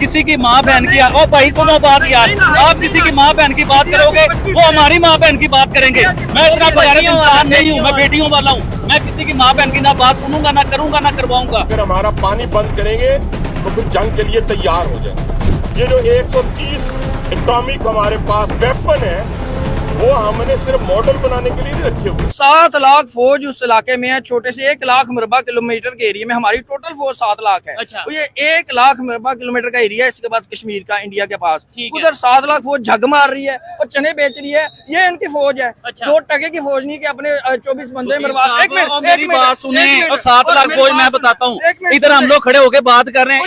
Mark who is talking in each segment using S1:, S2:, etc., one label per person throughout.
S1: किसी की माँ बहन की ओ भाई सुनो बात यार, आप किसी की माँ बहन की बात करोगे वो हमारी माँ बहन की बात करेंगे। मैं इतना गैरत इंसान नहीं हूँ, मैं बेटियों वाला हूँ। मैं किसी की माँ बहन की ना बात सुनूंगा, ना करूंगा, ना करवाऊंगा।
S2: अगर हमारा पानी बंद करेंगे तो फिर जंग के लिए तैयार हो जाए। ये जो 130 एटॉमिक हमारे पास वेपन है वो हमने सिर्फ मॉडल बनाने के लिए नहीं रखे हुए।
S3: 7 लाख फौज उस इलाके में है, छोटे से 1 लाख मरबा किलोमीटर के एरिया में हमारी टोटल फौज 7 लाख है।
S1: अच्छा।
S3: तो ये 1 लाख मरबा किलोमीटर का एरिया है, इसके बाद कश्मीर का इंडिया के पास।
S1: ठीक है।
S3: उधर 7 लाख फौज झग मार रही है और चने बेच रही है, ये इनकी फौज है।
S1: अच्छा।
S3: 2 टके की फौज नहीं कि अपने 24 बंदे मरवा। एक मिनट,
S1: मेरी बात सुने, और 7 लाख फौज मैं बताता हूँ, इधर हम लोग खड़े होके बात कर रहे हैं,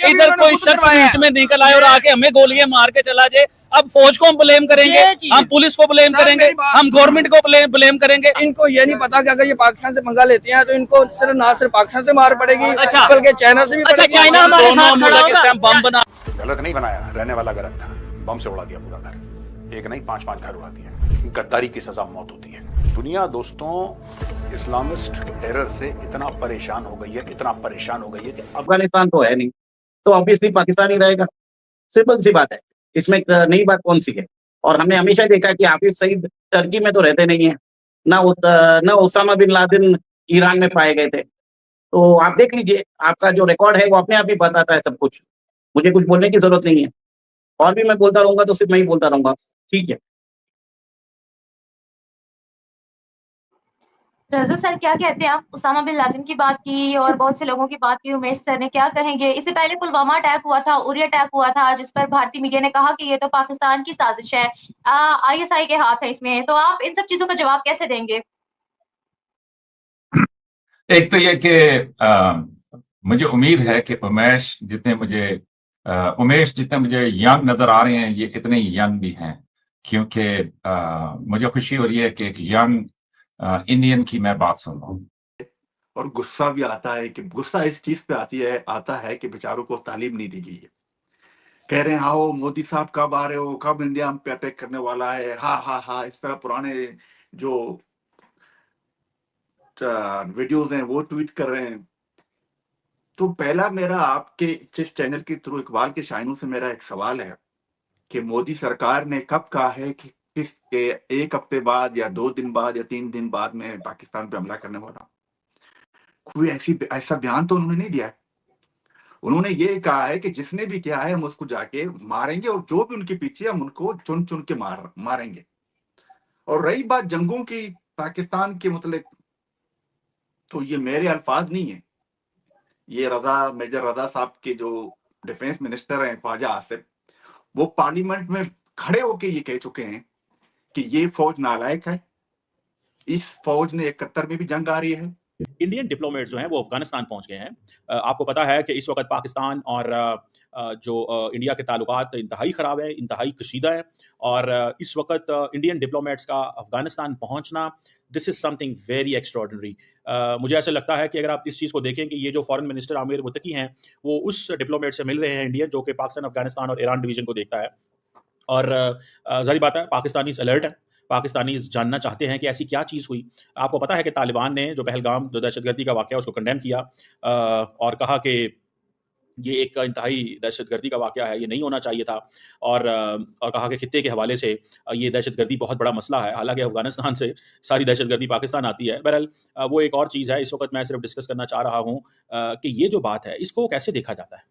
S1: इधर कोई शख्स बीच में निकल आए और आके हमें गोलियां मार के चला जाए। अब फौज को हम ब्लेम करेंगे, हम पुलिस को ब्लेम करेंगे, हम गवर्नमेंट को ब्लेम करेंगे।
S3: इनको ये नहीं पता कि अगर ये पाकिस्तान से पंगा लेते हैं तो इनको सिर्फ ना सिर्फ पाकिस्तान से मार पड़ेगी,
S1: अच्छा।
S3: बल्कि चाइना से भी
S1: अच्छा,
S3: पड़ेगी।
S1: चाइना हमारे साथ खड़ा होगा। बम बना
S4: गलत नहीं बनाया, रहने वाला गलत था, बम से उड़ा दिया पूरा घर। एक नहीं 5-5 घर उड़ा दिए। गद्दारी की सजा मौत होती है। दुनिया दोस्तों इस्लामिस्ट टेरर से इतना परेशान हो गई है, इतना परेशान हो गई है कि
S5: अफगानिस्तान तो है नहीं, तो ऑब्वियसली पाकिस्तान ही रहेगा। सिंपल सी बात है, इसमें एक नई बात कौन सी है। और हमने हमेशा देखा कि हाफिज सईद टर्की में तो रहते नहीं है, ना ओसामा बिन लादेन ईरान में पाए गए थे। तो आप देख लीजिए, आपका जो रिकॉर्ड है वो अपने आप ही बताता है सब कुछ। मुझे कुछ बोलने की जरूरत नहीं है, और भी मैं बोलता रहूंगा तो सिर्फ मैं ही बोलता रहूंगा। ठीक है।
S6: रज़ा सर, क्या कहते हैं आप? उसामा बिन लादेन की बात की और बहुत से लोगों की बात की, उमेश सर ने क्या कहेंगे? इससे पहले पुलवामा अटैक हुआ था, उरी अटैक हुआ था, जिस पर भारतीय मीडिया ने कहा कि ये तो पाकिस्तान की साजिश है, आईएसआई के हाथ है इसमें। तो आप इन सब चीज़ों का जवाब कैसे देंगे?
S7: एक तो ये कि मुझे उम्मीद है कि उमेश जितने मुझे यंग नजर आ रहे हैं, ये इतने यंग भी हैं, क्योंकि मुझे खुशी हो रही है कि एक यंग इंडियन की मैं बात सुन रहा हूँ।
S8: और गुस्सा भी आता है कि गुस्सा इस चीज पे आता है कि बेचारों को तालीम नहीं दी गई है। कह रहे हैं आओ मोदी साहब कब आ रहे हो, कब इंडिया हम पे अटैक करने वाला है, हा हा हा, इस तरह पुराने जो वीडियोस हैं वो ट्वीट कर रहे हैं। तो पहला मेरा आपके इस चैनल के थ्रू इकबाल के शायनों से मेरा एक सवाल है कि मोदी सरकार ने कब कहा है कि किस 1 हफ्ते बाद या 2 दिन बाद या 3 दिन बाद में पाकिस्तान पे हमला करने वाला? कोई ऐसा बयान तो उन्होंने नहीं दिया है। उन्होंने ये कहा है कि जिसने भी किया है हम उसको जाके मारेंगे और जो भी उनके पीछे हम उनको चुन चुन के मारेंगे। और रही बात जंगों की पाकिस्तान के मतलब, तो ये मेरे अल्फाज नहीं है, ये मेजर रजा साहब के जो डिफेंस मिनिस्टर हैं ख्वाजा आसिफ, वो पार्लियामेंट में खड़े होके ये कह चुके हैं कि ये फौज नालायक है, इस फौज ने 71 में भी जंग आ रही है।
S9: इंडियन डिप्लोमेट्स जो हैं वो अफगानिस्तान पहुंच गए हैं। आपको पता है कि इस वक्त पाकिस्तान और इंडिया के ताल्लुकात इंतहाई ख़राब है, इंतहाई कशीदा है, और इस वक्त इंडियन डिप्लोमेट्स का अफगानिस्तान पहुंचना, this is something very extraordinary. मुझे ऐसा लगता है कि अगर आप इस चीज़ को देखें कि ये जो फॉरेन मिनिस्टर आमिर मुत्तकी हैं, वो उस डिप्लोमेट से मिल रहे हैं इंडियन, जो कि पाकिस्तान, अफगानिस्तान और ईरान डिवीज़न को देखता है। और ज़ाहिर बात है पाकिस्तानीज़ अलर्ट हैं, पाकिस्तानीज़ जानना चाहते हैं कि ऐसी क्या चीज़ हुई। आपको पता है कि तालिबान ने जो पहलगाम जो दहशतगर्दी का वाक़या उसको कंडेम किया, और कहा कि ये एक इंतहाई दहशतगर्दी का वाक़या है, ये नहीं होना चाहिए था, और कहा कि खित्ते के हवाले से ये दहशतगर्दी बहुत बड़ा मसला है। हालाँकि अफ़गानिस्तान से सारी दहशतगर्दी पाकिस्तान आती है। बहरहाल वो एक और चीज़ है। इस वक़्त मैं सिर्फ़ डिस्कस करना चाह रहा हूँ कि ये जो बात है इसको कैसे देखा जाता है।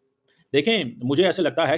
S9: देखें, मुझे ऐसा लगता है